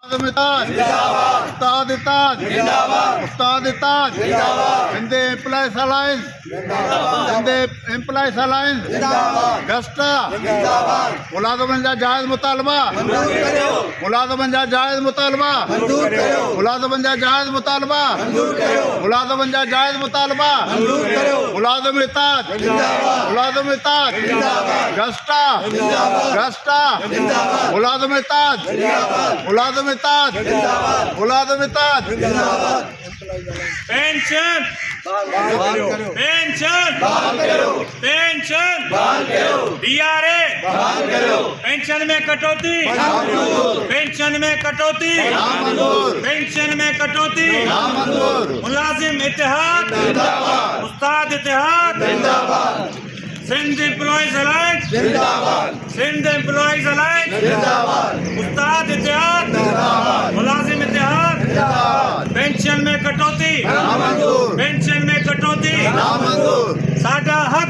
उस्ताद इताज उस्ताद इताज हिंद एम्प्लॉयज अलायंस हिंद एम्प्लॉयज अलायंस गस्टा मुलाजमन जा जायज मुतालबा मुलाजमन जा जायज मुतालबा मुलाजमन जा जायज मुतालबा मुलाजमन जा जायज मुतालबा मुलाजम इताज मुलाजम इताज गस्टा गस्टा मुलाजम इताज मुलाजम इताज मुलाजम इताज pension pension pension DRA pension में कटौती पेंशन में कटौती पेंशन में कटौती मुलाजिम इत्तेहाद उस्ताद इत्तेहाद Sindh employees alliance Sindh employees alliance उस्ताद इत्तेहाद मुलाजिम इत्तेहाद पेंशन में कटौती पेंशन में कटौती साडा हक